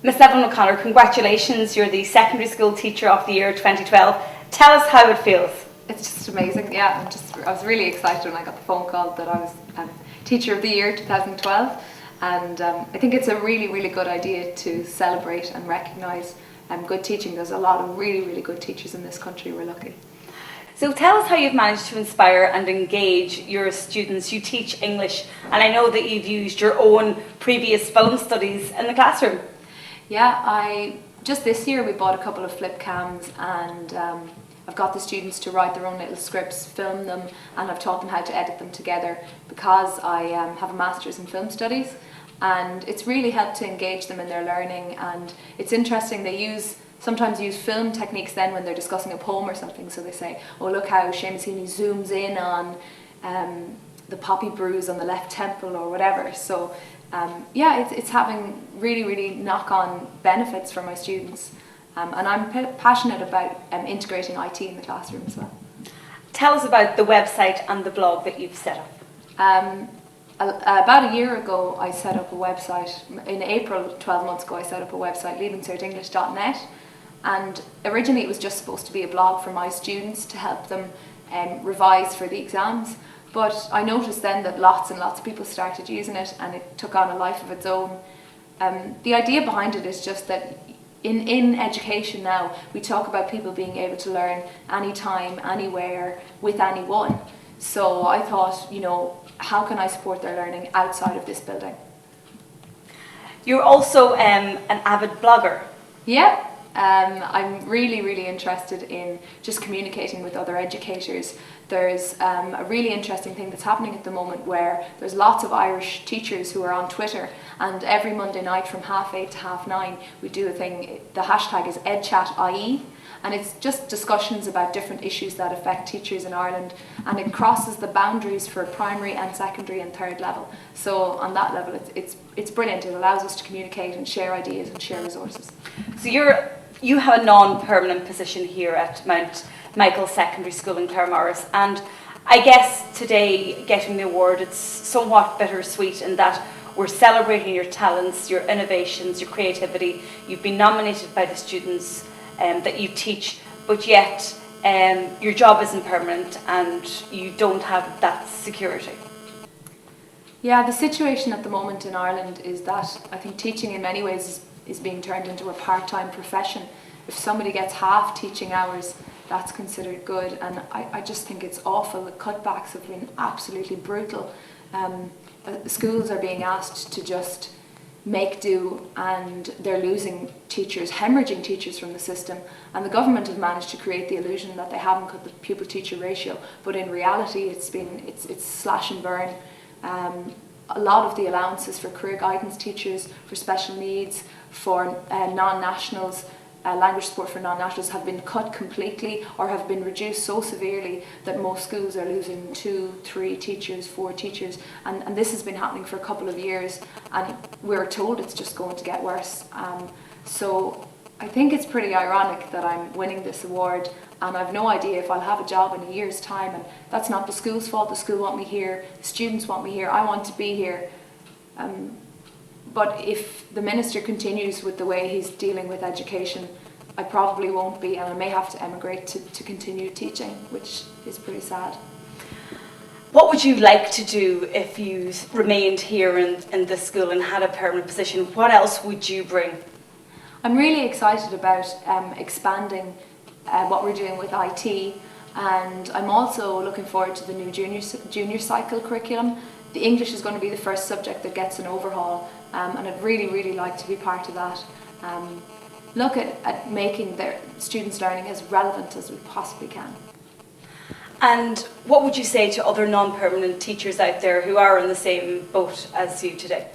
Miss Evelyn O'Connor, congratulations. You're the Secondary School Teacher of the Year 2012. Tell us how it feels. It's just amazing. Yeah, I was really excited when I got the phone call that I was Teacher of the Year 2012, and I think it's a really good idea to celebrate and recognise good teaching. There's a lot of really good teachers in this country. We're lucky. So tell us how you've managed to inspire and engage your students. You teach English, and I know that you've used your own previous film studies in the classroom. Yeah, just this year we bought a couple of flip cams, and I've got the students to write their own little scripts, film them, and I've taught them how to edit them together because I have a master's in film studies, and it's really helped to engage them in their learning. And it's interesting, they sometimes use film techniques then when they're discussing a poem or something. So they say, oh, look how Seamus Heaney zooms in on the poppy bruise on the left temple or whatever. So yeah, it's having really knock-on benefits for my students. And I'm passionate about integrating IT in the classroom as well. Tell us about the website and the blog that you've set up. About a year ago I set up a website. In April, 12 months ago, I set up a website, leavingcertenglish.net. And originally it was just supposed to be a blog for my students to help them revise for the exams. But I noticed then that lots and lots of people started using it, and it took on a life of its own. The idea behind it is just that in education now, we talk about people being able to learn anytime, anywhere, with anyone. So I thought, how can I support their learning outside of this building? You're also an avid blogger. Yeah. I'm really interested in just communicating with other educators. There's a really interesting thing that's happening at the moment where there's lots of Irish teachers who are on Twitter, and every Monday night from 8:30 to 9:30 we do a thing. The hashtag is EdChatIE, and it's just discussions about different issues that affect teachers in Ireland, and it crosses the boundaries for primary and secondary and third level. So on that level it's brilliant. It allows us to communicate and share ideas and share resources. So you have a non-permanent position here at Mount Michael Secondary School in Claremorris, and I guess today getting the award, it's somewhat bittersweet in that we're celebrating your talents, your innovations, your creativity. You've been nominated by the students that you teach, but yet your job isn't permanent and you don't have that security. Yeah, the situation at the moment in Ireland is that I think teaching in many ways is being turned into a part-time profession. If somebody gets half teaching hours, that's considered good, and I just think it's awful. The cutbacks have been absolutely brutal. Schools are being asked to just make do, and they're losing teachers, hemorrhaging teachers from the system, and the government have managed to create the illusion that they haven't cut the pupil-teacher ratio, but in reality it's slash and burn. A lot of the allowances for career guidance teachers, for special needs, for non-nationals, language support for non-nationals have been cut completely or have been reduced so severely that most schools are losing 2, 3 teachers, 4 teachers, and this has been happening for a couple of years, and we're told it's just going to get worse. So I think it's pretty ironic that I'm winning this award, and I've no idea if I'll have a job in a year's time, and that's not the school's fault. The school want me here, the students want me here, I want to be here. But if the minister continues with the way he's dealing with education, I probably won't be, and I may have to emigrate to continue teaching, which is pretty sad. What would you like to do if you remained here in this school and had a permanent position? What else would you bring? I'm really excited about expanding what we're doing with IT, and I'm also looking forward to the new junior cycle curriculum. The English is going to be the first subject that gets an overhaul, and I'd really like to be part of that. Look at making their students' learning as relevant as we possibly can. And what would you say to other non-permanent teachers out there who are in the same boat as you today?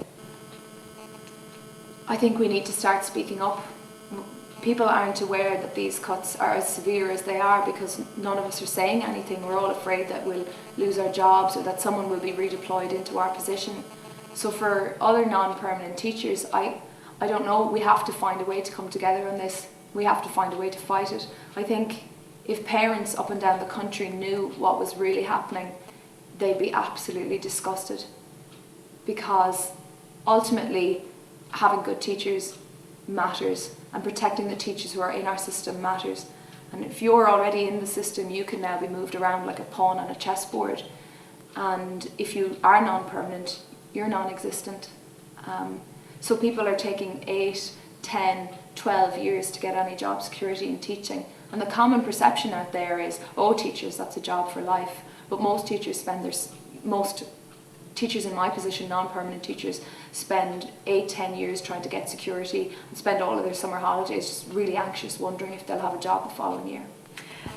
I think we need to start speaking up. People aren't aware that these cuts are as severe as they are because none of us are saying anything. We're all afraid that we'll lose our jobs or that someone will be redeployed into our position. So for other non-permanent teachers, I don't know, we have to find a way to come together on this. We have to find a way to fight it. I think if parents up and down the country knew what was really happening, they'd be absolutely disgusted, because ultimately having good teachers matters, and protecting the teachers who are in our system matters. And if you're already in the system, you can now be moved around like a pawn on a chessboard. And if you are non-permanent, you're non-existent. So people are taking 8, 10, 12 years to get any job security in teaching. And the common perception out there is, oh, teachers, that's a job for life. But most teachers most teachers in my position, non-permanent teachers, spend 8, 10 years trying to get security and spend all of their summer holidays just really anxious, wondering if they'll have a job the following year.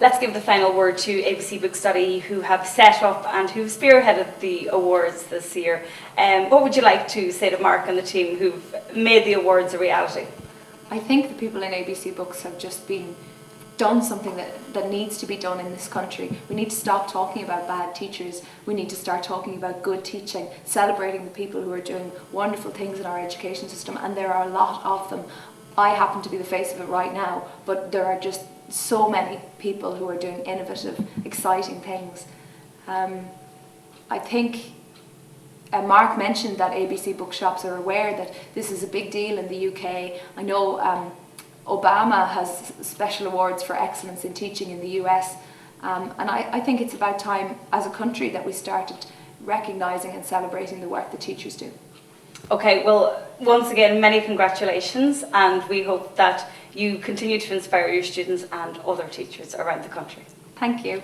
Let's give the final word to ABC Book Study, who have set up and who've spearheaded the awards this year. What would you like to say to Mark and the team who've made the awards a reality? I think the people in ABC Books have just done something that needs to be done in this country. We need to stop talking about bad teachers. We need to start talking about good teaching, celebrating the people who are doing wonderful things in our education system, and there are a lot of them. I happen to be the face of it right now, but there are just so many people who are doing innovative, exciting things. I think Mark mentioned that ABC bookshops are aware that this is a big deal in the UK. I know Obama has special awards for excellence in teaching in the US. And I think it's about time as a country that we started recognising and celebrating the work that teachers do. Okay, well, once again, many congratulations, and we hope that you continue to inspire your students and other teachers around the country. Thank you.